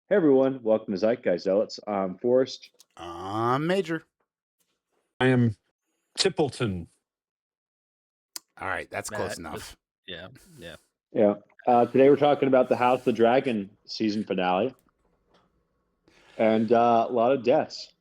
Hey everyone, welcome to Zeitgeist Zealots. I'm Forrest. Major. I am Tippleton. All right, that's close Matt, enough. Yeah. Yeah. Today we're talking about the House of the Dragon season finale. And a lot of deaths.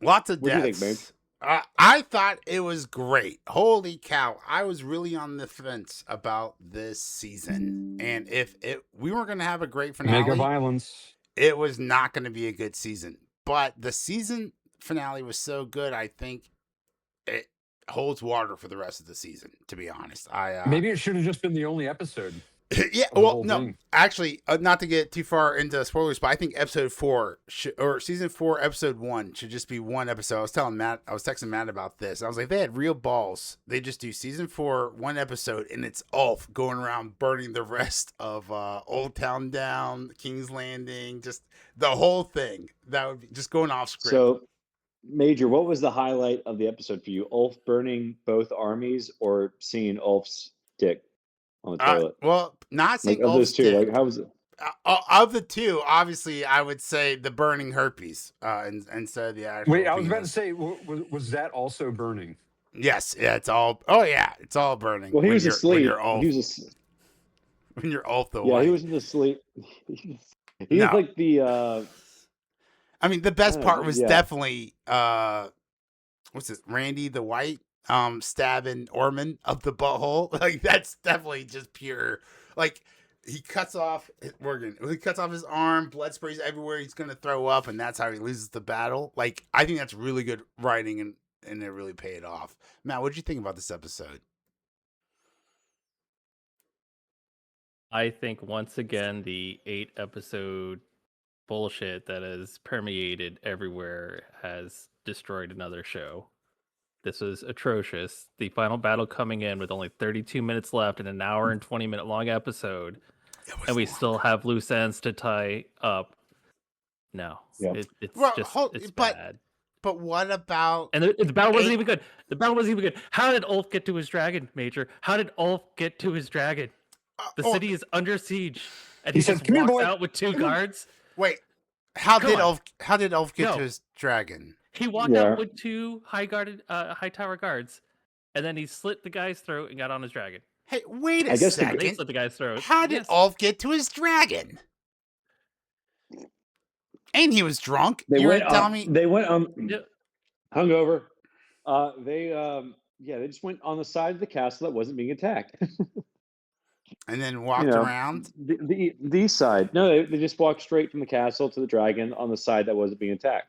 Lots of What do you deaths. think, I thought it was great. Holy cow. I was really on the fence about this season. And if we weren't going to have a great finale, Mega violence. it was not going to be a good season. But the season finale was so good, I think it holds water for the rest of the season, to be honest. Maybe it should have just been the only episode. Yeah, the well, whole no, thing. actually, not to get too far into spoilers, but I think episode 4 or season 4, episode 1 should just be one episode. I was texting Matt about this. I was like, they had real balls. They just do season 4, one episode, and it's Ulf going around burning the rest of Old Town down, King's Landing, just the whole thing. That would be just going off script. So, Major, what was the highlight of the episode for you? Ulf burning both armies or seeing Ulf's dick on the toilet? Well, not seeing Of Ulf's those two, dick. how was it? Of the two, obviously, I would say the burning herpes instead of the actual. Wait, I was about to penis. say, was that also burning? Yes, yeah, it's all. Oh yeah, it's all burning. Well, he was asleep. When you're Ulf, when you're Ulf the White. he was asleep. He was like the. I mean, the best part was definitely what's this? Randy the White stabbing Ormond up the butthole. Like that's definitely just pure. Like he cuts off his arm, blood sprays everywhere. He's gonna throw up, and that's how he loses the battle. Like I think that's really good writing, and it really paid off. Matt, what did you think about this episode? I think once again the 8-episode bullshit that has permeated everywhere has destroyed another show. This was atrocious. The final battle coming in with only 32 minutes left in an hour and 20-minute long episode, and we still have loose ends to tie up. No, it's bad. But what about? And the battle wasn't even good. The battle wasn't even good. How did Ulf get to his dragon, Major? How did Ulf get to his dragon? The city is under siege, and he just walks out with 2 guards. Wait, how did Ulf get to his dragon? He walked out with 2 high tower guards, and then he slit the guy's throat and got on his dragon. Hey, wait a second. They slit the guy's throat. How did Ulf get to his dragon? And he was drunk. They went Yep. hungover. They just went on the side of the castle that wasn't being attacked. And then walked around? The east side. No, they just walked straight from the castle to the dragon on the side that wasn't being attacked.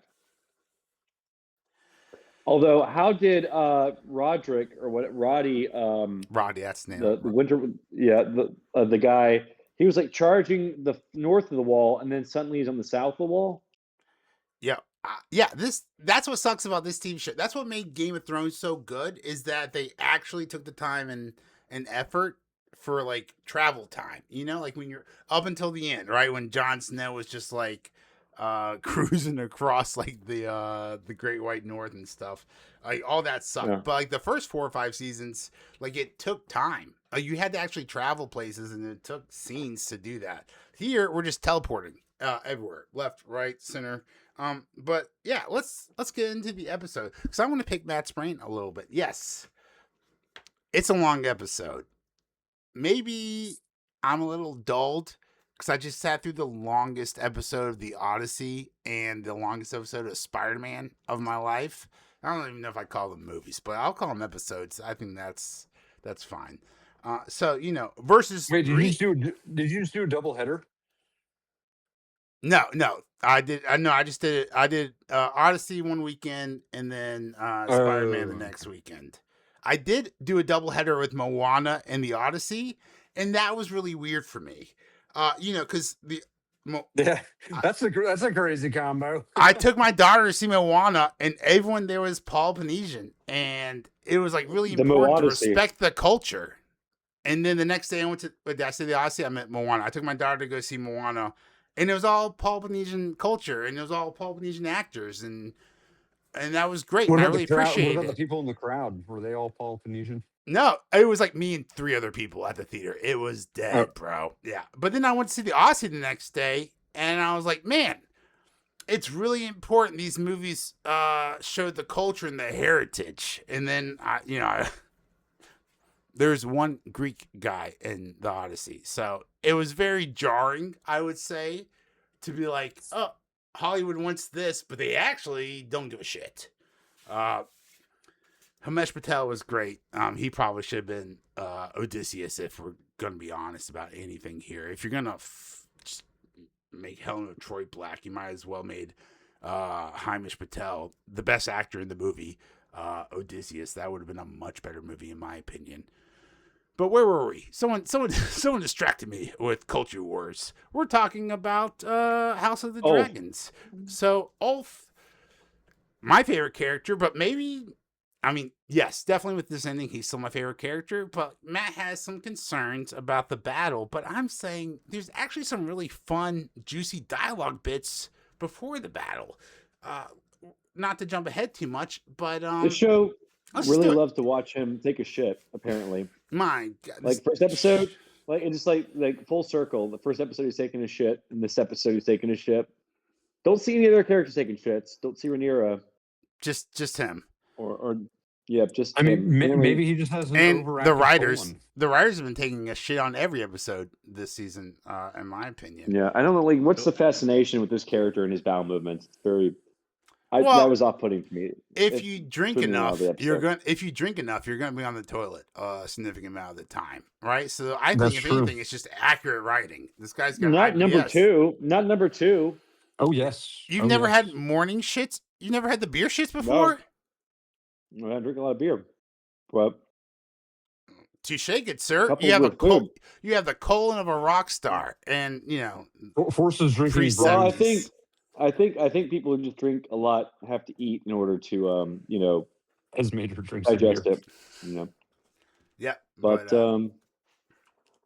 Although, how did Roddy, that's the name. The winter, the guy, he was like charging the north of the wall, and then suddenly he's on the south of the wall. Yeah. That's what sucks about this TV show. That's what made Game of Thrones so good, is that they actually took the time and effort for like travel time, like when you're up until the end, right? When Jon Snow was just like cruising across like the Great White North and stuff, like all that sucked. But like the first 4 or 5 seasons, like it took time. You had to actually travel places, and it took scenes to do that. Here we're just teleporting everywhere, left, right, center. But yeah, let's get into the episode, because I want to pick Matt's brain a little bit. Yes, it's a long episode. Maybe I'm a little dulled because I just sat through the longest episode of the Odyssey and the longest episode of Spider-Man of my life. I don't even know if I call them movies, but I'll call them episodes. I think that's fine. So versus. Wait, did you just do a double header? No, I did. I just did it. I did Odyssey one weekend and then Spider-Man the next weekend. I did do a doubleheader with Moana and the Odyssey, and that was really weird for me. Because that's a crazy combo. I took my daughter to see Moana, and everyone there was Polynesian, and it was like really important to respect the culture. And then the next day, did I say the Odyssey? I meant Moana. I took my daughter to go see Moana, and it was all Polynesian culture, and it was all Polynesian actors, and that was great. I really appreciated it. What about the people in the crowd? Were they all Polynesian? No, it was like me and 3 other people at the theater. It was dead, bro. Yeah. But then I went to see the Odyssey the next day, and I was like, man, it's really important these movies show the culture and the heritage. And then there's one Greek guy in the Odyssey, so it was very jarring, I would say, to be like, oh, Hollywood wants this, but they actually don't give a shit. Himesh Patel was great. He probably should have been Odysseus, if we're gonna be honest about anything here. If you're gonna just make Helen of Troy black, you might as well made Himesh Patel the best actor in the movie, Odysseus. That would have been a much better movie, in my opinion. But where were we? Someone distracted me with culture wars. We're talking about House of the Dragons. So Ulf, my favorite character, but maybe, I mean, yes, definitely with this ending, he's still my favorite character. But Matt has some concerns about the battle. But I'm saying there's actually some really fun, juicy dialogue bits before the battle. Not to jump ahead too much, but the show really loves to watch him take a shit. Apparently, my God, like first episode, like and just like full circle. The first episode he's taking a shit, and this episode he's taking a shit. Don't see any other characters taking shits. Don't see Rhaenyra. Just him. Or yeah, just I mean, him. maybe he just has an And overactive the writers, colon. the writers have been taking a shit on every episode this season, in my opinion. Yeah, I don't know. Like, what's the fascination with this character and his bowel movements? It's very. Well, that was off-putting for me. If you drink enough, you're gonna be on the toilet a significant amount of the time, right? So I think if anything, it's just accurate writing. This guy's got not IBS. number two. Not number two. Oh yes. You've never had morning shits. You never had the beer shits before. No, I drink a lot of beer. But touche, good sir. You have the colon of a rock star, and forces drinking. Well, I think people who just drink a lot have to eat in order to as major drinks digest it. Yeah, but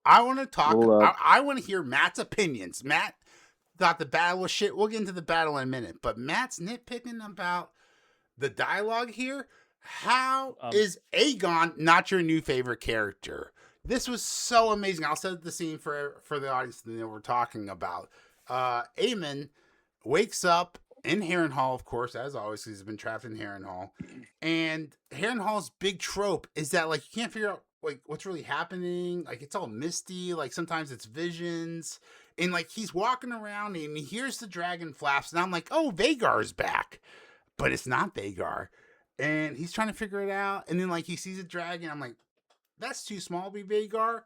I want to talk. I want to hear Matt's opinions. Matt thought the battle was shit. We'll get into the battle in a minute, but Matt's nitpicking about the dialogue here. How is Aegon not your new favorite character? This was so amazing. I'll set the scene for the audience that we're talking about. Aemon wakes up in Harrenhal, of course, as always, he's been trapped in Harrenhal. And Harrenhal's big trope is that, like, you can't figure out, like, what's really happening. Like, it's all misty. Like, sometimes it's visions. And, like, he's walking around and he hears the dragon flaps. And I'm like, oh, Vhagar's back. But it's not Vhagar. And he's trying to figure it out. And then, like, he sees a dragon. I'm like, that's too small to be Vhagar.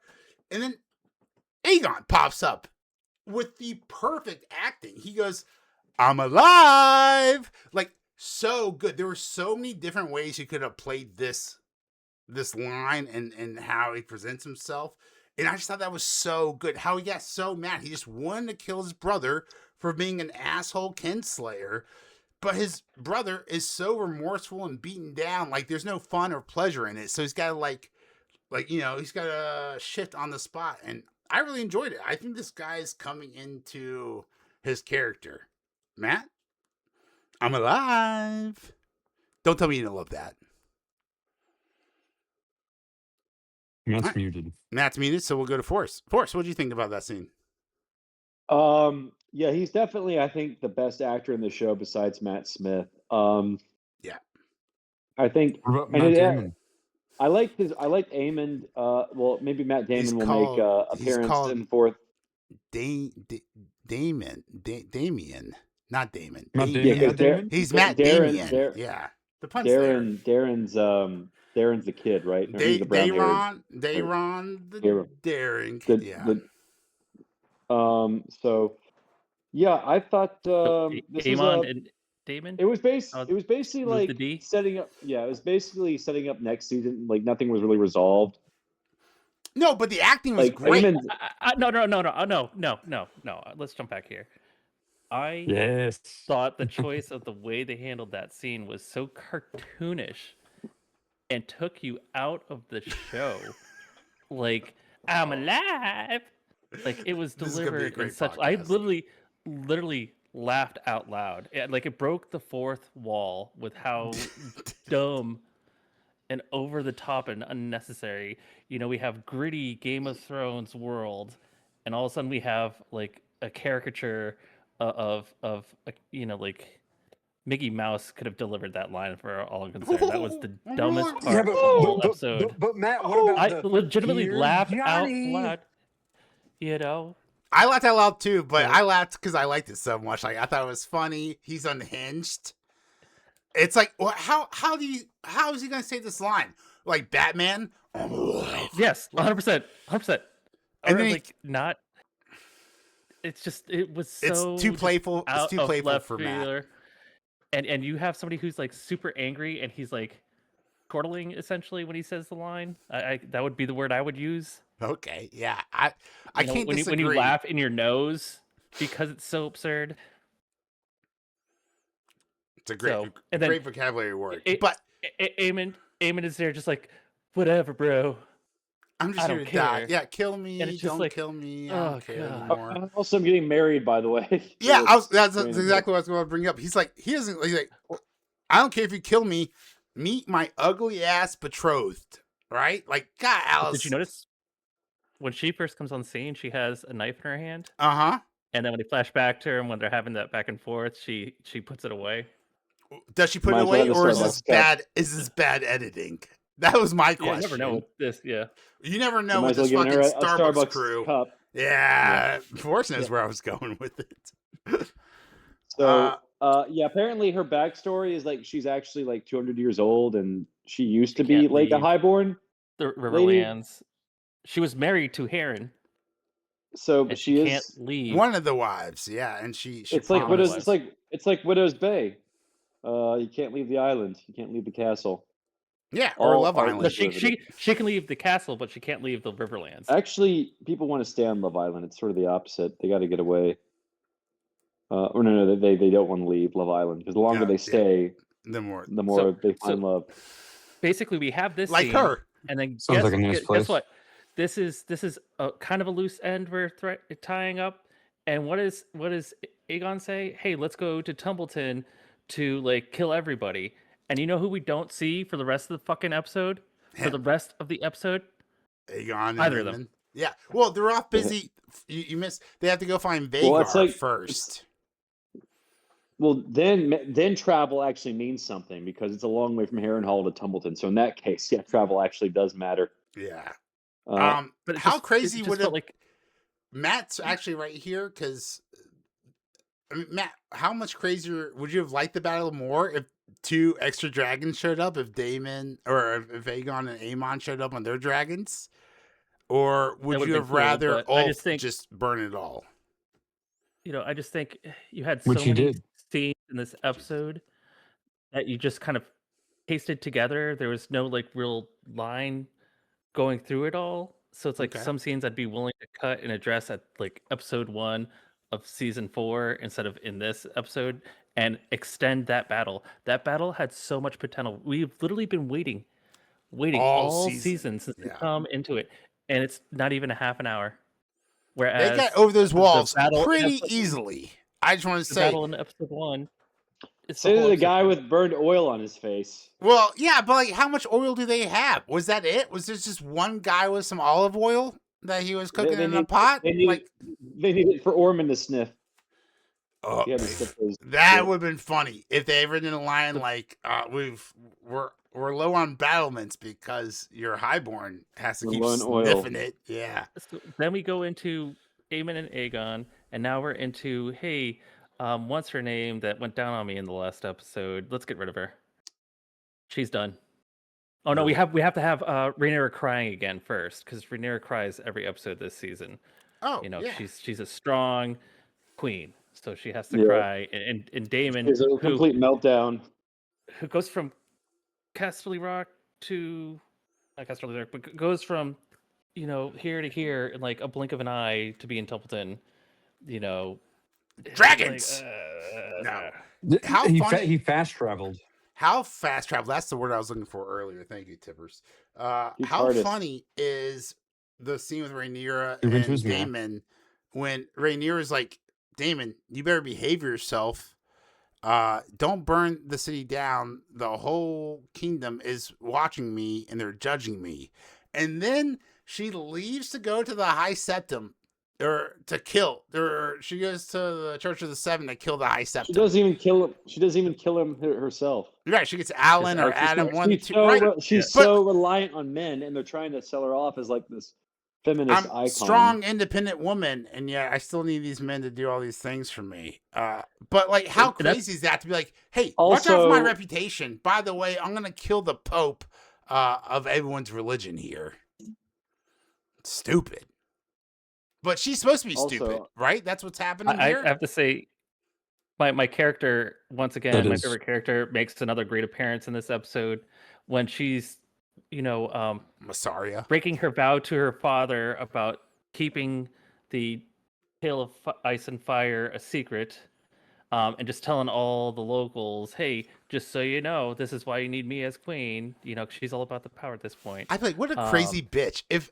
And then Aegon pops up with the perfect acting. He goes, I'm alive. Like, so good. There were so many different ways he could have played this line and how he presents himself. And I just thought that was so good. How he got so mad. He just wanted to kill his brother for being an asshole kinslayer. But his brother is so remorseful and beaten down. Like, there's no fun or pleasure in it. So he's got to, he's got to shift on the spot. And I really enjoyed it. I think this guy is coming into his character. Matt? I'm alive. Don't tell me you don't love that. Matt's muted. Matt's muted, so we'll go to Forrest. Forrest, what do you think about that scene? Yeah, he's definitely, I think, the best actor in the show besides Matt Smith. Yeah. I think Matt Damon. I like Aemon. Well, maybe Matt Damon will make appearance in fourth. Damien. Not Daemon. Damon? He's Matt Damien. Yeah. The punch Darren's the kid, right? No, he's the brown Daeron the Daring. Yeah. So yeah, I thought this Daemon and Daemon. It was basically like setting up. Yeah, it was basically setting up next season. Like nothing was really resolved. No, but the acting was great. No. Let's jump back here. I thought the choice of the way they handled that scene was so cartoonish and took you out of the show. Like, I'm alive. Like, it was delivered in such. I literally laughed out loud. It broke the fourth wall with how dumb and over the top and unnecessary. We have gritty Game of Thrones world, and all of a sudden we have like a caricature like Mickey Mouse could have delivered that line for all I'm concerned. That was the dumbest part Yeah, of the whole episode. but Matt, what about I the legitimately "Here's laughed out Johnny"? loud. You know, I laughed out loud too, but Yeah. I laughed because I liked it so much. Like I thought it was funny. He's unhinged. It's like, well, how is he gonna say this line? Like Batman? I'm alive. yes, 100%, 100%. And Or then like not. It's just it was so it's too just playful. It's out too of playful left for Matt. field. And you have somebody who's like super angry and he's like chortling essentially when he says the line. I that would be the word I would use. Okay, yeah, I You know, can't when disagree. you laugh in your nose because it's so absurd. It's a great, So, and then great vocabulary word. it- But Eamon is there just like, whatever, bro. I'm just I here don't to die. care. Yeah, kill me. And it's just Don't like, kill me. I oh, don't care God. anymore. Also, I'm getting married, by the way. Yeah, that's Random exactly what I was going to bring up. He's like, he doesn't. He's like, I don't care if you kill me. Meet my ugly ass betrothed. Right? Like, God, Alice. Did you notice when she first comes on the scene, she has a knife in her hand, Uh-huh. and then when they flash back to her and when they're having that back and forth, she puts it away. Does she put Might it as well away, have a or is Starbucks this cup. bad? Is this bad editing? That was my Yeah, question. I never know with this. Yeah, You never You know might with as well this give her fucking a Starbucks, Starbucks crew. cup. Yeah, Forrest knows Yeah. where I was going with it. So, yeah, apparently her backstory is like she's actually like 200 years old, and she used to be can't like a leave highborn the lady. Riverlands. She was married to Heron, So, but and she she can't is. leave. One of the wives, yeah, and she It's like One of the Widow's. promised. It's like Widow's Bay. You can't leave the island. You can't leave the castle. Yeah, or All Love art No, Island. is riveted. she can leave the castle, but she can't leave the Riverlands. Actually, people want to stay on Love Island. It's sort of the opposite. They got to get away. Or no, they don't want to leave Love Island because the longer Yeah, they stay, the more the more they so- find love. Basically, we have this like scene, her. and then Sounds guess, like a nice guess place. what? This is a kind of a loose end we're tying up. And what does Aegon say? Hey, let's go to Tumbleton to like kill everybody. And you know who we don't see for the rest of the fucking episode? For the Him. rest of the episode, Aegon and Either of them. Daemon. Yeah. Well, they're off busy. You missed. They have to go find Vagar Well, it's like- first. Well, then travel actually means something because it's a long way from Harrenhal to Tumbleton. So in that case, yeah, travel actually does matter. Yeah. Uh, but it How just- crazy it just would felt it? like Matt's actually right here because, I mean, Matt, how much crazier would you have liked the battle more if 2 extra dragons showed up? If Daemon or if Aegon and Aemon showed up on their dragons, or would would've you been have cool, rather but I Ulf just think- just burn it all? I just think you had so Which he many did. scenes in this episode that you just kind of pasted together. There was no like real line going through it all. So it's like Okay. some scenes I'd be willing to cut and address at like episode 1 of season 4 instead of in this episode and extend that battle. That battle had so much potential. We've literally been waiting All all season, season since we yeah. come into it, and it's not even a half an hour. They Whereas got over those the walls battle in pretty episode- easily. I just want to The say, battle in episode 1. It's say whole the episode guy 1. with burned oil on his face. well, yeah, but like, how much oil do they have? Was that it? Was there just one guy with some olive oil that he was cooking they in a need- pot? They need, Like, they need it for Ormond to sniff. oh, He had to sniff those- that yeah. would have been funny if they ever did a line like, we're low on battlements because your highborn has to We're keep low on oil." sniffing it. Yeah. So then we go into Aemon and Aegon, and now we're into what's her name that went down on me in the last episode? Let's get rid of her. She's done. Oh no, we have to have Rhaenyra crying again first because Rhaenyra cries every episode this season. Oh, Yeah. yeah. she's a strong queen, so she has to Yeah. cry. And Daemon, It's a complete meltdown. who goes from Casterly Rock to not Casterly Rock, but goes from here to here in like a blink of an eye to be in Templeton. Dragons! No. How funny- He fast traveled. How fast travel? That's the word I was looking for earlier. Thank you, Tippers. He's How hardest. funny is the scene with Rhaenyra He went to and his map. Daemon when Rhaenyra's like, Daemon, you better behave yourself. Don't burn the city down. The whole kingdom is watching me and they're judging me. And then she leaves to go to the High Septum or to kill. She goes to the Church of the Seven to kill the High Septon. She doesn't even kill him. She doesn't even kill him herself. Right, she gets Alan or Adam, one of the two. Right, she's so reliant on men, and they're trying to sell her off as like this feminist icon. Strong, independent woman, and yet I still need these men to do all these things for me. But like, how crazy is that to be like, hey, watch out for my reputation. By the way, I'm gonna kill the Pope of everyone's religion here. Stupid. But she's supposed to be stupid, right? That's what's happening here. I have to say, my character, once again, my favorite character, makes another great appearance in this episode when she's, Massaria, breaking her vow to her father about keeping the Tale of Ice and Fire a secret, and just telling all the locals, hey, just so you know, this is why you need me as queen. She's all about the power at this point. I'd be like, what a crazy bitch. If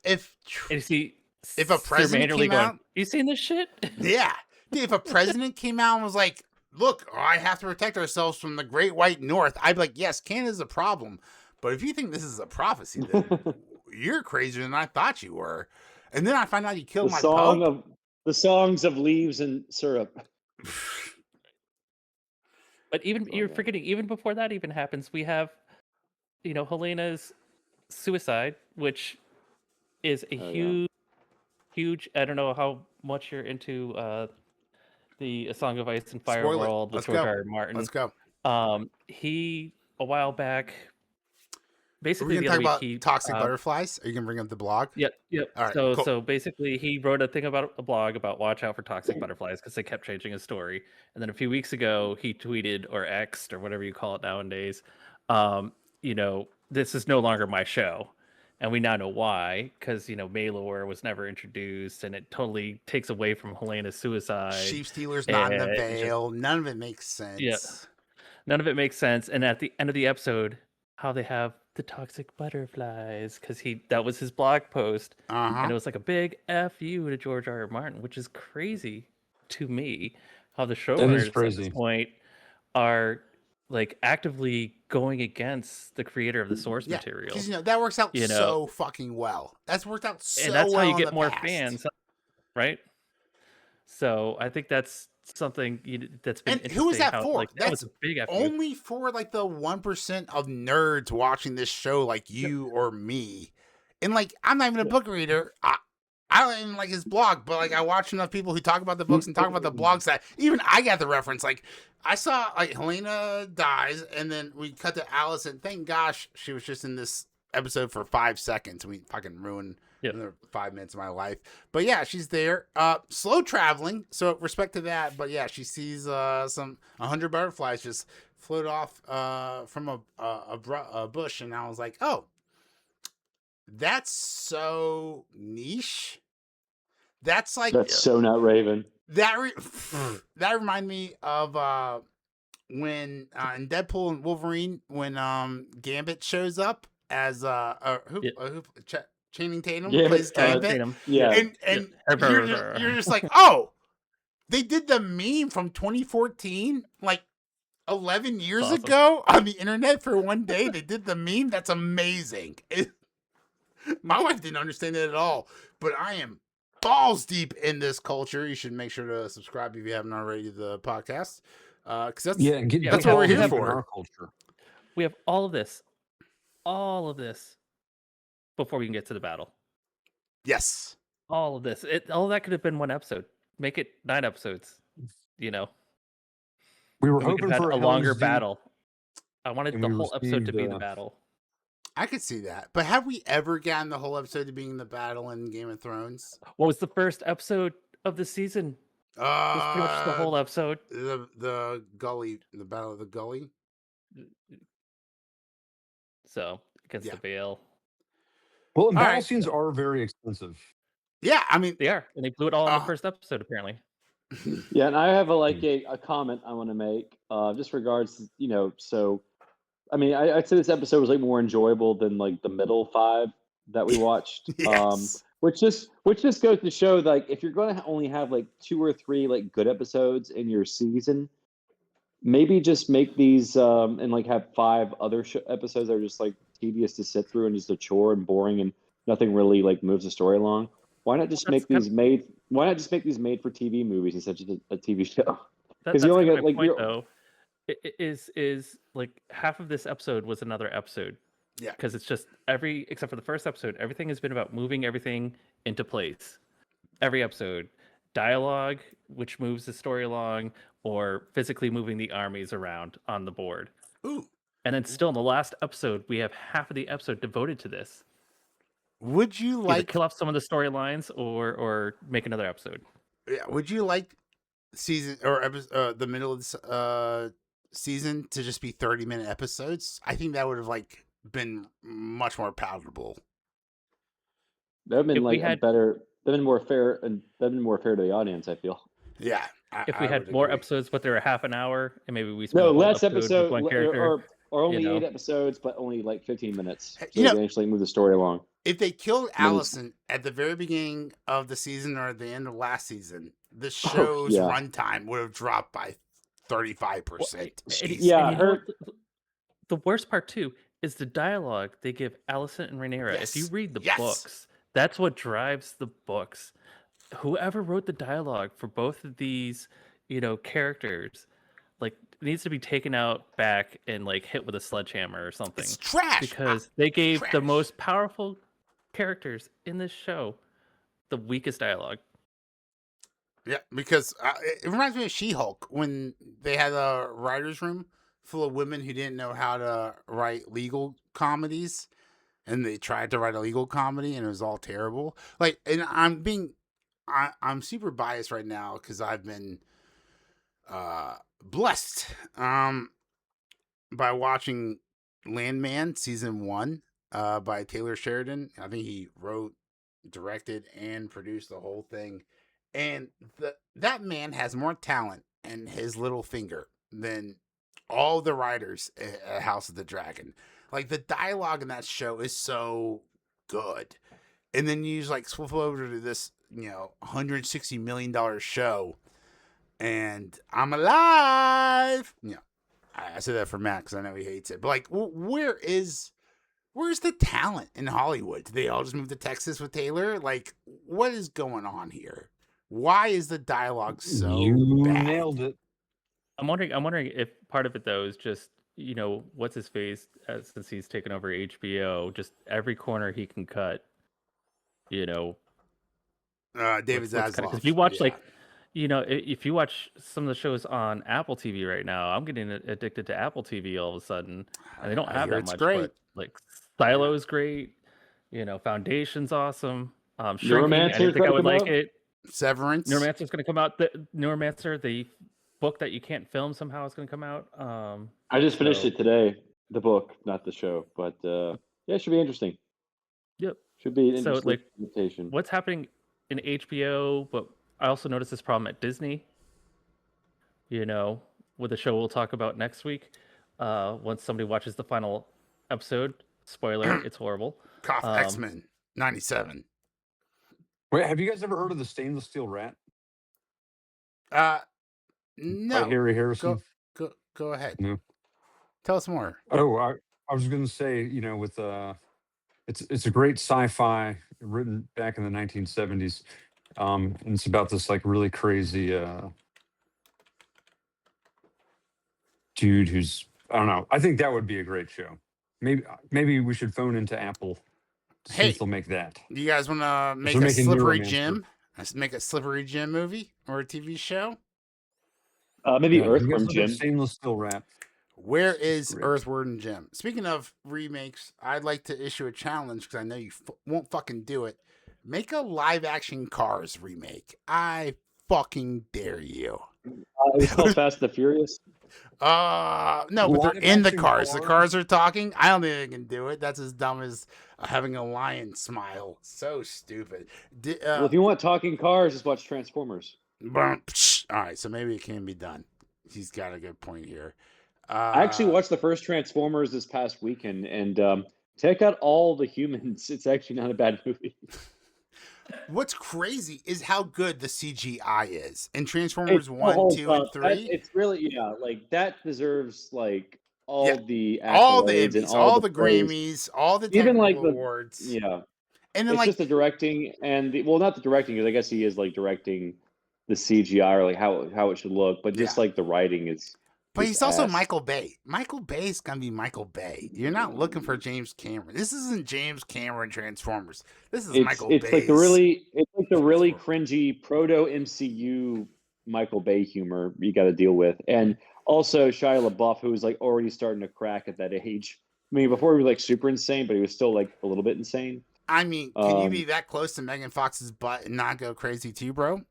a president came out, you seen this shit? Yeah. Dude, if a president came out and was like, look, I have to protect ourselves from the Great White North, I'd be like, yes, Canada's a problem. But if you think this is a prophecy, then you're crazier than I thought you were. And then I find out you killed my Pope. The songs of leaves and syrup. But you're forgetting, even before that even happens, we have, Helena's suicide, which is a huge. I don't know how much you're into the A Song of Ice and Fire world with George R. Martin. Let's go. He a while back. Basically, are we gonna talk about toxic butterflies? Are you gonna bring up the blog? Yep. All right, so basically, he wrote a blog about watch out for toxic butterflies because they kept changing his story. And then a few weeks ago, he tweeted or X'd or whatever you call it nowadays. This is no longer my show, and we now know why. Because Maelor was never introduced, and it totally takes away from Helena's suicide. Sheep stealers not in the veil. None of it makes sense. Yeah, none of it makes sense. And at the end of the episode, how they have the toxic butterflies, because that was his blog post, and it was like a big F you to George R. R. Martin, which is crazy to me. How the showrunners at this point are like actively going against the creator of the source material. Because that works out so fucking well. That's worked out so well. And that's how you get more fans, right? So I think that's something that's been. And who was that for? That was a big only for like the 1% of nerds watching this show, like you or me. And like, I'm not even a book reader. I don't even like his blog, but like, I watch enough people who talk about the books and talk about the blogs that even I got the reference. Like, I saw like Helena dies, and then we cut to Alys, and thank gosh she was just in this episode for 5 seconds. We fucking ruined another 5 minutes of my life. But yeah, she's there. Slow traveling, so respect to that. But yeah, she sees 100 butterflies just float off from a bush, and I was like, oh, that's so niche. That's so not Raven. That reminded me of when in Deadpool and Wolverine, when Gambit shows up as Channing Tatum plays Gambit. And you're just like, oh, they did the meme from 2014, like 11 years ago on the internet for one day. They did the meme. That's amazing. My wife didn't understand it at all, but I am balls deep in this culture. You should make sure to subscribe if you haven't already to the podcast, because that's what we're here for. Our culture. We have all of this before we can get to the battle. Yes, all of this. All of that could have been one episode. Make it 9 episodes. We were hoping for a longer battle. I wanted the whole episode to be the battle. I could see that. But have we ever gotten the whole episode to being the battle in Game of Thrones? What was the first episode of the season? It was pretty much the whole episode. The gully, the Battle of the Gully. So, against the Vale. Well, and battle scenes are very expensive. Yeah, I mean... They are. And they blew it all in the first episode, apparently. Yeah, and I have a comment I want to make. Just regards, so... I mean, I'd say this episode was like more enjoyable than like the middle 5 that we watched. Yes. Which just goes to show, like, if you're going to only have like 2 or 3 like good episodes in your season, maybe just make these and like have 5 other episodes that are just like tedious to sit through and just a chore and boring and nothing really like moves the story along. Why not just Well, make these made? Why not just make these made for TV movies instead of a TV show? That's you only kind get of my like point, though. Is like half of this episode was another episode. Yeah. Because it's just except for the first episode, everything has been about moving everything into place. Every episode, dialogue, which moves the story along, or physically moving the armies around on the board. Ooh. And then still in the last episode, we have half of the episode devoted to this. Would you Either like kill off some of the storylines or make another episode? Yeah. Would you like season or the middle of this season to just be 30-minute episodes? I think that would have like been much more palatable. that would have been If we like a had- better. That'd been more fair, and that'd been more fair to the audience. I feel. Yeah. If we had would more agree. episodes, but they were half an hour, and maybe we spent No, a whole less episode with one character, or only you know. 8 episodes, but only like 15 minutes. So You know- they actually move the story along. If they killed I mean, it's- Allison at the very beginning of the season or at the end of last season, the Oh, show's yeah. runtime would have dropped by 35%. Yeah, and you know her- what? The worst part too is the dialogue they give Allison and Rhaenyra. If you Yes, read the yes. books, that's what drives the books. Whoever wrote the dialogue for both of these, characters, like needs to be taken out back and like hit with a sledgehammer or something. It's trash. Because they gave the trash. most powerful characters in this show the weakest dialogue. Yeah, because it reminds me of She-Hulk when they had a writer's room full of women who didn't know how to write legal comedies, and they tried to write a legal comedy, and it was all terrible. Like, and I'm super biased right now because I've been blessed by watching Landman season 1 by Taylor Sheridan. I think he wrote, directed, and produced the whole thing. And that man has more talent in his little finger than all the writers at House of the Dragon. Like, the dialogue in that show is so good. And then you just like swivel over to this, $160 million show, and I'm alive. I said that for Matt because I know he hates it. But like, where's the talent in Hollywood? Did they all just move to Texas with Taylor? Like, what is going on here? Why is the dialogue so You bad? nailed it. I'm wondering if part of it though is just what's his face since he's taken over HBO, just every corner he can cut. David Zaslav. Because if you watch if you watch some of the shows on Apple TV right now, I'm getting addicted to Apple TV all of a sudden, and they don't I have hear that it's much. great. But like Silo is great. Foundation's awesome. Shrinking, I didn't think I would like it. Severance. Neuromancer's going to come out. The Neuromancer, the book that you can't film, somehow is going to come out. I just finished it today. The book, not the show, but yeah, it should be interesting. Yep. Should be an So, interesting like, adaptation. What's happening in HBO? But I also noticed this problem at Disney. With the show we'll talk about next week. Once somebody watches the final episode, spoiler, it's horrible. Cough, X-Men 97. Wait, have you guys ever heard of the stainless steel rat? No. By Harry Harrison. Go ahead. No. Tell us more. Oh, I was going to say, with it's a great sci-fi written back in the 1970s, and it's about this like really crazy dude who's, I don't know. I think that would be a great show. Maybe we should phone into Apple to see if they'll make that. You guys want to make They're a making Slippery Neuromancer. Jim? Let's make a Slippery Jim movie or a TV show? Maybe Yeah, you guys Earthworm look at Jim. Stainless steel rat. Where is great. Earthworm Jim? Speaking of remakes, I'd like to issue a challenge because I know you won't fucking do it. Make a live action Cars remake. I fucking dare you. It was called Fast and the Furious. No, but they're Live in the action cars. The Cars? cars are talking. I don't think they can do it. That's as dumb as having a lion smile. So stupid. Well, if you want talking cars, just watch Transformers. All right, so maybe it can be done. He's got a good point here. I actually watched the first Transformers this past weekend, and take out all the humans. It's actually not a bad movie. What's crazy is how good the CGI is in Transformers It's 1, 2, and 3. It's really like that deserves like all the All the accolades and Emmys, all the praise. Grammys, all the Even technical like the awards. Yeah, And then It's like just the directing and not the directing, because I guess he is like directing the CGI or like how it should look, but just like the writing is. But he's also ass. Michael Bay. Michael Bay is gonna be Michael Bay. You're not looking for James Cameron. This isn't James Cameron Transformers. This is Michael It's like Bay's. the really cringy proto MCU Michael Bay humor you got to deal with, and also Shia LaBeouf, who's like already starting to crack at that age. I mean, before he was like super insane, but he was still like a little bit insane. I mean, can you be that close to Megan Fox's butt and not go crazy too, bro?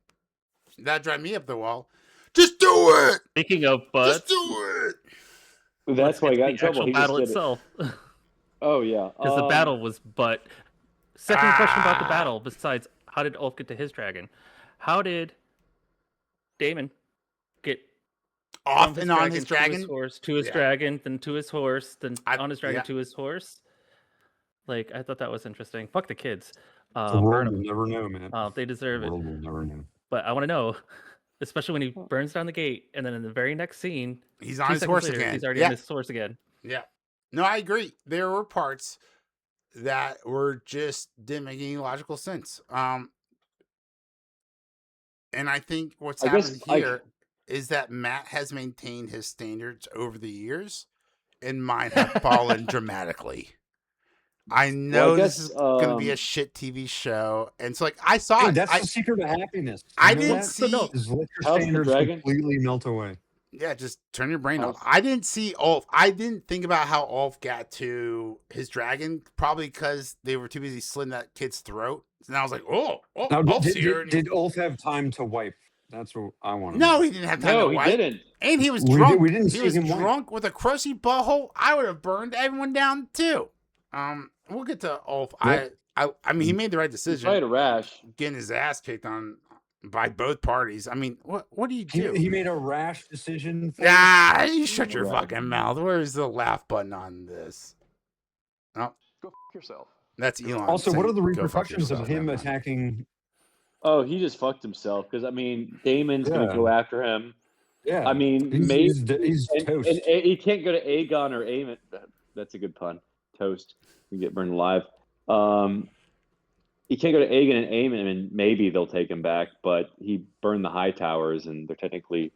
That'd drive me up the wall. Just do it. Speaking of butts, just do it. That's why he got in the trouble. actual He battle just did itself. Oh yeah, Because the battle was butt. Second question about the battle, besides how did Ulf get to his dragon? How did Daemon get off and on his dragon? To his horse, to his dragon, then to his horse, then on his dragon to his horse? Like, I thought that was interesting. Fuck the kids. The world will never know, man. They deserve it. The world will never know. But I want to know, especially when he burns down the gate, and then in the very next scene, he's on his horse again. He's already on his horse again. Yeah. No, I agree. There were parts that were just didn't make any logical sense. And I think what's happened here is that Matt has maintained his standards over the years, and mine have fallen dramatically. I know this is going to be a shit TV show, and so like I saw it. That's the secret of happiness. I didn't see. Is let your standards completely melt away. Yeah, just turn your brain off. I didn't see Ulf. I didn't think about how Ulf got to his dragon, probably because they were too busy slitting that kid's throat. And I was like, Ulf's here. Did Ulf have time to wipe? That's what I want to know. No, he didn't have time to wipe. No, he didn't. And he was drunk. We didn't see him drunk with a crusty butthole. I would have burned everyone down too. We'll get to Ulf. Yep. I mean, he made the right decision. He had a rash. Getting his ass kicked on by both parties. I mean, what do you do? He made a rash decision. You shut your fucking mouth. Where's the laugh button on this? Oh, go fuck yourself. That's Elon. Also, what are the repercussions of him attacking? Oh, he just fucked himself because I mean, Daemon's gonna go after him. Yeah, I mean, he's toast. And he can't go to Aegon or Aemon. That's a good pun. Toast. You get burned alive. He can't go to Aegon and Aemon, and maybe they'll take him back, but he burned the high towers, and they're technically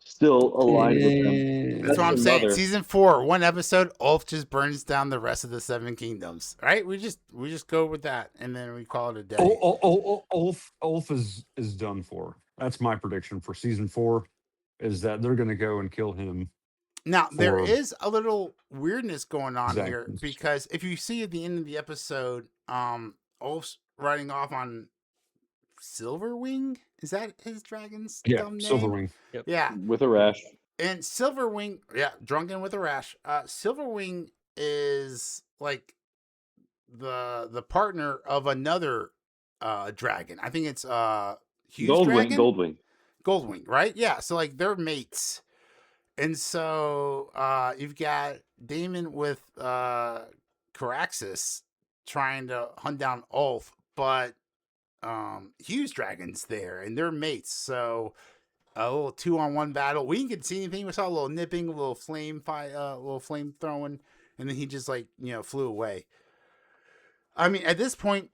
still aligned with him. That's what I'm saying. Season 4, one episode, Ulf just burns down the rest of the 7 kingdoms. Right? We just go with that, and then we call it a day. Ulf is done for. That's my prediction for season 4. Is that they're going to go and kill him. Now, there is a little weirdness going on here, because if you see at the end of the episode, Ulf's riding off on Silverwing. Is that his dragon's dumb name? Silverwing. Yep. Yeah. With a rash. And Silverwing, drunken with a rash. Silverwing is like the partner of another dragon. I think it's Goldwing, right? Yeah. So like they're mates. And so you've got Daemon with Caraxes trying to hunt down Ulf, but Hughes Dragon's there and they're mates. So a little 2-on-1 battle. We didn't get to see anything. We saw a little nipping, a little flame fight, a little flame throwing, and then he just flew away. I mean, at this point,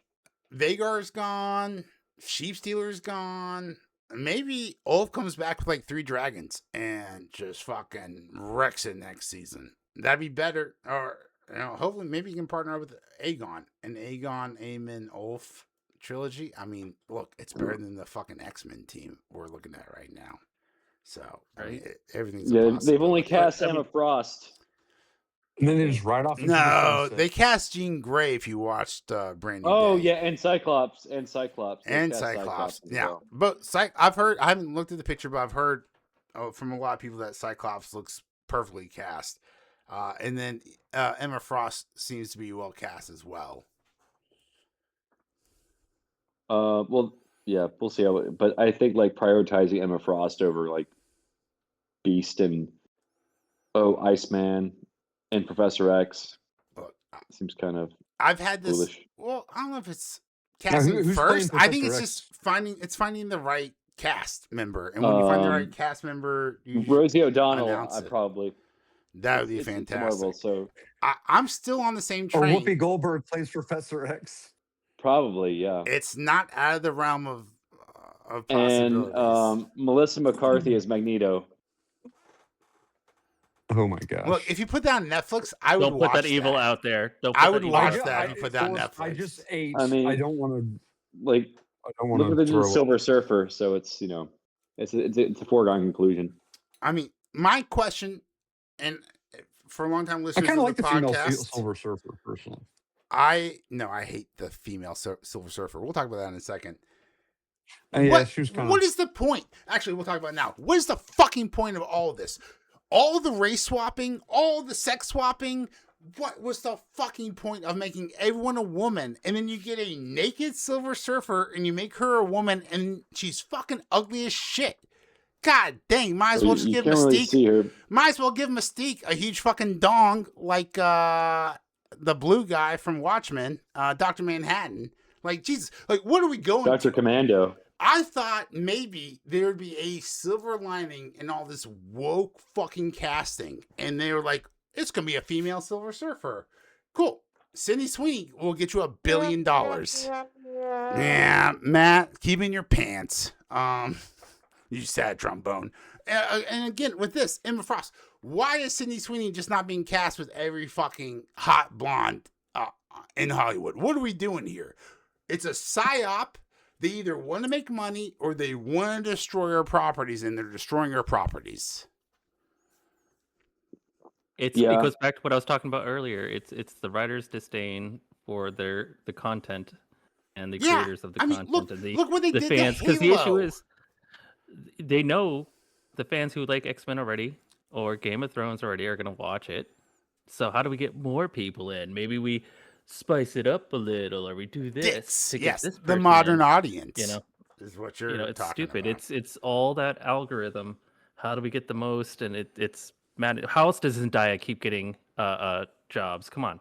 Vhagar's gone, Sheepstealer's gone. Maybe Ulf comes back with like 3 dragons and just fucking wrecks it next season. That'd be better. Or hopefully maybe you can partner up with Aegon. An Aegon, Aemon, Ulf trilogy. I mean, look, it's better than the fucking X-Men team we're looking at right now. So I mean, everything's they've only cast Emma Frost. And then they just ride off. No, they cast Jean Grey. If you watched Brand New Day. Yeah, and Cyclops. Yeah, but I've heard. I haven't looked at the picture, but I've heard from a lot of people that Cyclops looks perfectly cast. And then Emma Frost seems to be well cast as well. We'll see how. But I think like prioritizing Emma Frost over like Beast and Iceman. And Professor X seems kind of. I've had this. Foolish. Well, I don't know if it's casting first. I think it's just finding the right cast member, and when you find the right cast member, Rosie O'Donnell. That would be fantastic. Marvel, so I'm still on the same train. Or Whoopi Goldberg plays Professor X. Probably, yeah. It's not out of the realm of And possibilities. Melissa McCarthy as Magneto. Oh my Look, gosh. if you put that on Netflix, I would Don't put that watch evil that. out there. Don't I put would that evil watch out that there. if you put that on Forrest, I Netflix. just ate. I mean, I don't want like, to. I don't look want what to they did to throw. Silver Surfer, so it's it's a foregone conclusion. I mean, my question, and for long-time I listeners kind of of like the the female podcast, Silver Surfer personally. I hate the female Silver Surfer. We'll talk about that in a second. Yeah, she was kind What of. is the point? Actually, we'll talk about it now. What is the fucking point of all of this? All the race swapping, all the sex swapping. What was the fucking point of making everyone a woman, and then you get a naked Silver Surfer and you make her a woman and she's fucking ugly as shit? God dang, might as well just You give can't really Mystique. see her. Might as well give Mystique a huge fucking dong like the blue guy from Watchmen, Dr. Manhattan. Like, Jesus, like, what are we going Dr. to? Commando. I thought maybe there would be a silver lining in all this woke fucking casting. And they were like, it's going to be a female Silver Surfer. Cool. Sydney Sweeney will get you $1 billion. Yeah, Matt, keep in your pants. You sad trombone. And again, with this, Emma Frost, why is Sydney Sweeney just not being cast with every fucking hot blonde in Hollywood? What are we doing here? It's a psyop. They either want to make money or they want to destroy our properties, and they're destroying our properties. It Yeah. goes back to what I was talking about earlier. It's the writers' disdain for the content and the creators of the content and look what they the did fans. to Because the issue Halo. is they know the fans who like X-Men already or Game of Thrones already are going to watch it. So how do we get more people in? Maybe we spice it up a little, or we do this to get this the person modern in, audience. you know, is what you're it's talking stupid. about. It's all that algorithm. How do we get the most? And it's mad. How else does Zendaya keep getting jobs? Come on,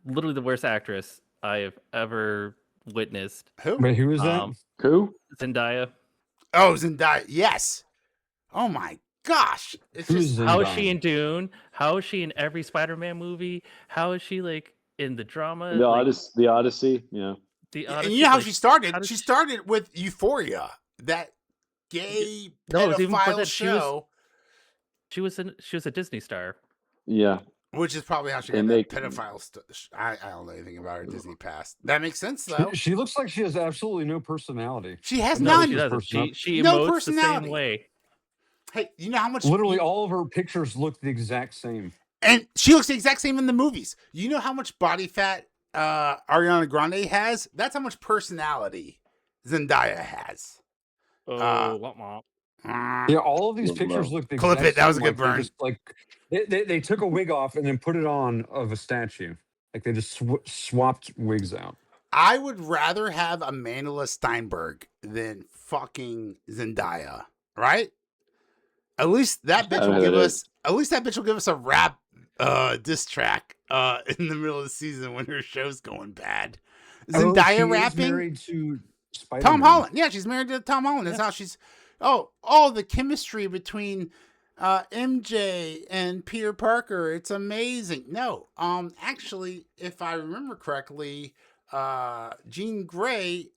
literally the worst actress I have ever witnessed. Who? Wait, who is that? Who? Zendaya. Oh, Zendaya. Yes. Oh my gosh. It's Who's just Zendaya? How is she in Dune? How is she in every Spider-Man movie? How is she like in the drama? The like, Odyssey. The Odyssey. Yeah. The and Odyssey, you know how like, she started? how did She started with Euphoria, that gay No, it was even before pedophile that. show, She was a Disney star. Yeah. which is probably how she They got make- that pedophile I don't know anything about her Disney past. That makes sense though. She looks like she has absolutely no personality. She has No, none. she doesn't. personality. She No emotes the personality. same way. Hey, you know how much Literally, all of her pictures look the exact same. and she looks the exact same in the movies. You know how much body fat Ariana Grande has? That's how much personality Zendaya has. Yeah, all of these Low. pictures look the Clip exact it, that was same, a good like, they burn. just, like they took a wig off and then put it on of a statue. Like they just swapped wigs out. I would rather have Amanda Steinberg than fucking Zendaya, right? At least that bitch I will know give who that us. At least that bitch will give us a rap diss track in the middle of the season when her show's going bad. Zendaya she is rapping. married to Spider-Man. Tom Holland. Yeah, she's married to Tom Holland. That's how she's. Oh, the chemistry between MJ and Peter Parker. It's amazing. No, actually, if I remember correctly, Jean Grey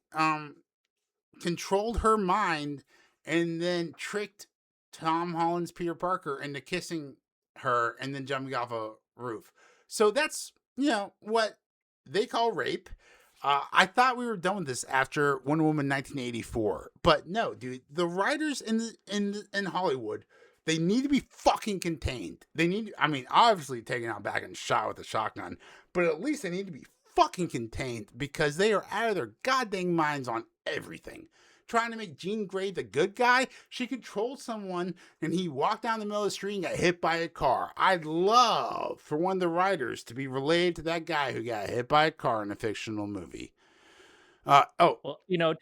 controlled her mind and then tricked Tom Holland's Peter Parker into kissing her and then jumping off a roof. So that's what they call rape. I thought we were done with this after Wonder Woman 1984, but no, dude. The writers in Hollywood, they need to be fucking contained. They need, I mean, obviously taken out back and shot with a shotgun, but at least they need to be fucking contained because they are out of their goddamn minds on everything. Trying to make Jean Grey the good guy, she controlled someone and he walked down the middle of the street and got hit by a car. I'd love for one of the writers to be related to that guy who got hit by a car in a fictional movie. Well,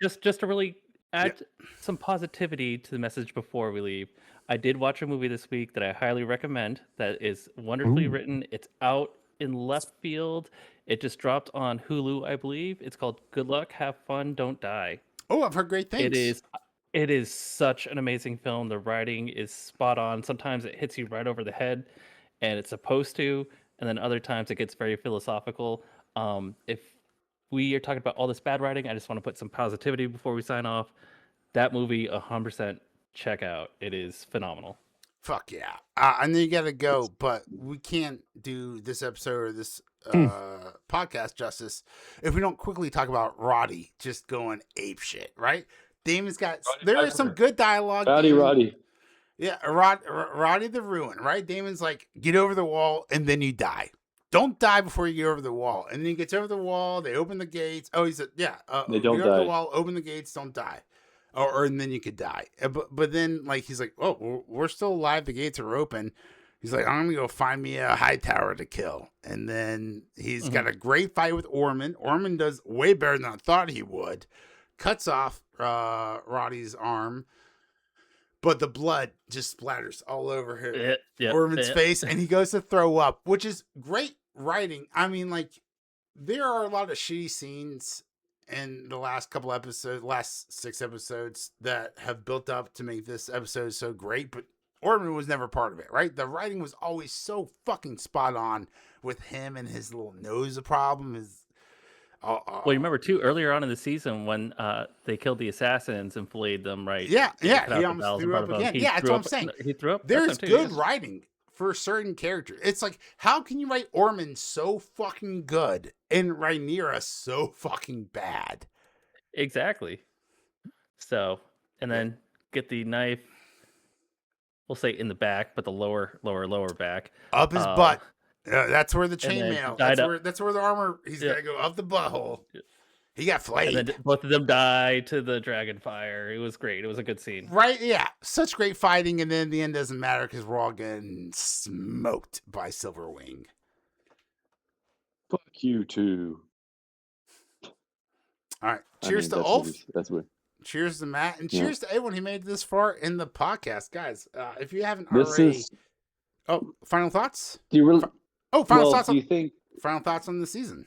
just to really add some positivity to the message before we leave, I did watch a movie this week that I highly recommend that is wonderfully written. It's out in left field. It just dropped on Hulu, I believe. It's called Good Luck, Have Fun, Don't Die. Oh, I've heard great things. It is such an amazing film. The writing is spot on. Sometimes it hits you right over the head, and it's supposed to, and then other times it gets very philosophical. If we are talking about all this bad writing, I just want to put some positivity before we sign off. That movie, 100% check out. It is phenomenal. Fuck yeah. I know you got to go, but we can't do this episode or this podcast justice if we don't quickly talk about Roddy just going ape shit, right? Damon's got, there is some good dialogue. Roddy. Yeah, Roddy the Ruin, right? Damon's like, get over the wall and then you die. Don't die before you get over the wall. And then he gets over the wall. They open the gates. Oh, he said, yeah. They don't get over die. the wall, open the gates, don't die. Or and then you could die. But then, like, he's like, oh, we're still alive. The gates are open. He's like, I'm going to go find me a high tower to kill. And then he's got a great fight with Ormund. Ormund does way better than I thought he would. Cuts off Roddy's arm. But the blood just splatters all over Ormond's face. And he goes to throw up, which is great writing. I mean, like, there are a lot of shitty scenes in the last 6 episodes that have built up to make this episode so great, but Ormond was never part of it, right? The writing was always so fucking spot on with him and his little nose problem. Well, you remember too earlier on in the season when they killed the assassins and filleted them, right? Yeah. He almost threw up again. Yeah, that's what I'm saying. He threw up. There's good writing for certain characters. It's like, how can you write Ormond so fucking good and Rhaenyra so fucking bad? Exactly. So, and then get the knife. We'll say in the back, but the lower back. Up his butt. That's where the chainmail. That's where the armor. He's got to go up the butthole. He got flayed. And then both of them died to the dragon fire. It was great. It was a good scene. Right? Yeah. Such great fighting, and then the end doesn't matter because we're all getting smoked by Silverwing. Fuck you too. All right. Cheers to Ulf. That's what. Cheers to Matt, and cheers to everyone who made it this far in the podcast, guys. If you haven't already, final thoughts? Do you really? Final thoughts. Do you think? Final thoughts on the season?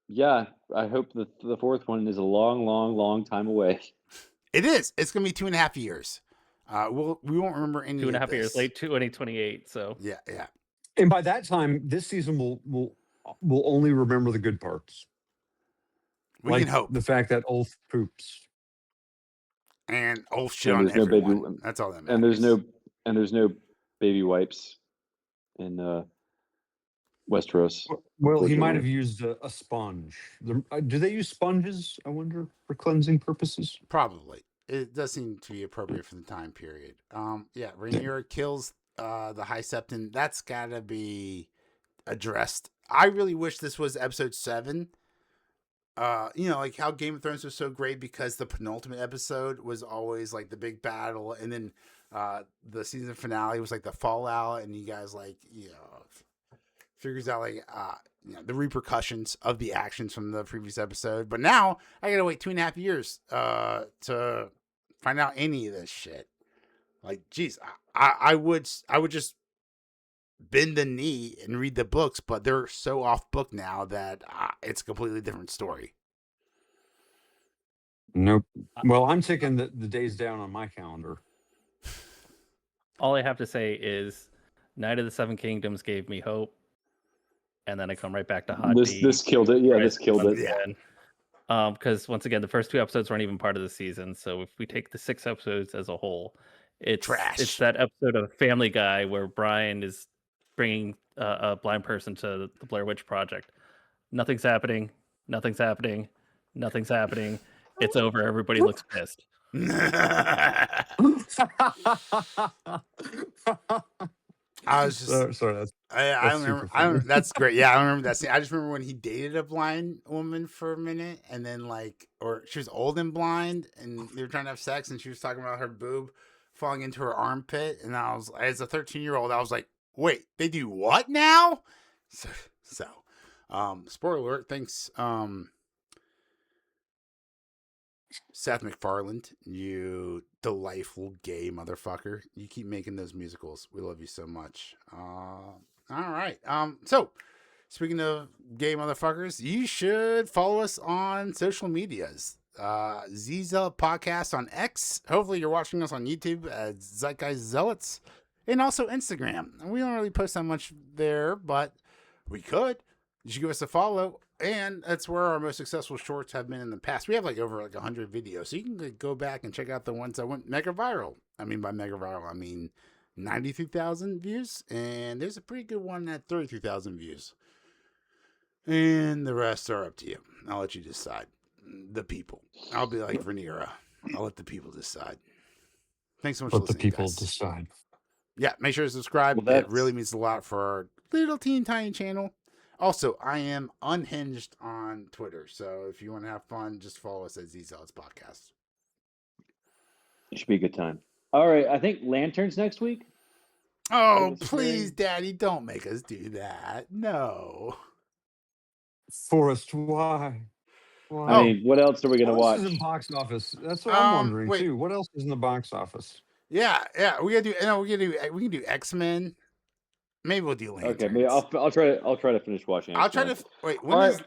Yeah, I hope the fourth one is a long time away. It is. It's gonna be 2.5 years. We won't remember any 2.5 years late, 2028. So yeah. And by that time, this season will only remember the good parts. We can hope. The fact that Ulf poops. And Ulf shit on everyone. No that's all that matters. And there's no baby wipes in Westeros. Well, he might have used a sponge. Do they use sponges, I wonder, for cleansing purposes? Probably. It does seem to be appropriate for the time period. Rhaenyra kills the High Septon. That's got to be addressed. I really wish this was episode 7. Like how Game of Thrones was so great because the penultimate episode was always like the big battle, and then the season finale was like the fallout, and you guys figures out the repercussions of the actions from the previous episode. But now I gotta wait 2.5 years to find out any of this shit. Like, geez, I would just bend the knee and read the books, but they're so off book now that it's a completely different story. Nope. Well, I'm taking the days down on my calendar. All I have to say is Night of the Seven Kingdoms gave me hope. And then I come right back to Hot D. This killed it. Yeah, this killed it. Yeah. Because once again, the first 2 episodes weren't even part of the season. So if we take the 6 episodes as a whole, it's trash. It's that episode of Family Guy where Brian is bringing a blind person to the Blair Witch Project. Nothing's happening. It's over. Everybody looks pissed. I was just sorry. I remember. That's great. Yeah, I remember that scene. I just remember when he dated a blind woman for a minute, and then or she was old and blind, and they were trying to have sex, and she was talking about her boob falling into her armpit, and I was, as a 13-year-old, I was like, wait, they do what now? So spoiler alert. Thanks, Seth MacFarlane, you delightful gay motherfucker. You keep making those musicals. We love you so much. All right. So speaking of gay motherfuckers, you should follow us on social medias. Ziza Podcast on X. Hopefully you're watching us on YouTube at Zeitgeist Zealots, and also Instagram. And we don't really post that much there, but we could. you should give us a follow. And that's where our most successful shorts have been in the past. We have over 100 videos, so you can go back and check out the ones that went mega viral. I mean, by mega viral, I mean 93,000 views, and there's a pretty good one at 33,000 views. And the rest are up to you. I'll let you decide. The people. I'll be like Rhaenyra. I'll let the people decide. Thanks so much for Let the listening, people guys. decide. Yeah, make sure to subscribe. Well, It really means a lot for our little teeny tiny channel. Also, I am unhinged on Twitter, so if you want to have fun, just follow us at ZZelots Podcast. It should be a good time. All right, I think Lanterns next week. Oh, was please, hearing- Daddy, don't make us do that. No. Forrest, why? Why? I mean, what else are we gonna What else watch? is in box office? That's what I'm wondering wait. too. What else is in the box office? Yeah, we gotta do. No, we can do X-Men. Maybe we'll do Lanterns. Okay, maybe I'll try to finish watching. I'll try X-Men. to wait. When All is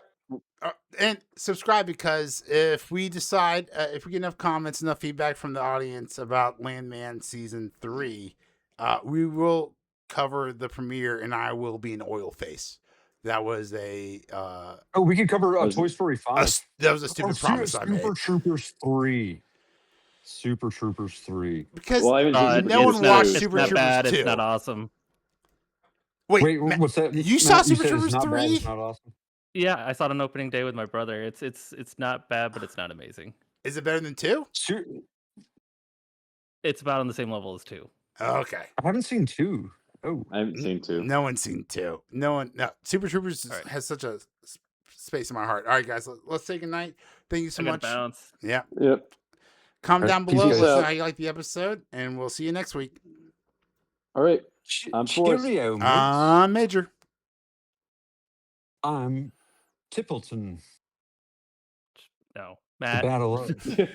right. and subscribe, because if we decide, if we get enough comments, enough feedback from the audience about Landman season 3, we will cover the premiere, and I will be an oil face. That was a Oh, we can cover Was- Toy Story 5. that was a stupid promise I made. Super Troopers 3. Super Troopers 3. Because Well, I haven't seen no Super one Troopers watched 2. Super It's not Troopers bad. 2. It's not awesome. Wait, what's that? you saw Matt, Super said it's Troopers not bad, 3? it's not awesome. Yeah, I saw it on opening day with my brother. It's not bad, but it's not amazing. Is it better than 2? It's about on the same level as 2. Okay. I haven't seen 2. Oh, I haven't seen 2. No one's seen 2. No. Super Troopers All right. has such a space in my heart. All right, guys, let's say goodnight. Thank you so I gotta much. bounce. Yeah. Yep. Comment All right, down peace, below. guys. Let us know out. how you like the episode, and we'll see you next week. All right. I'm Forrest. Cheerio, mates. Major. I'm Tippleton. No, The Matt. battle of.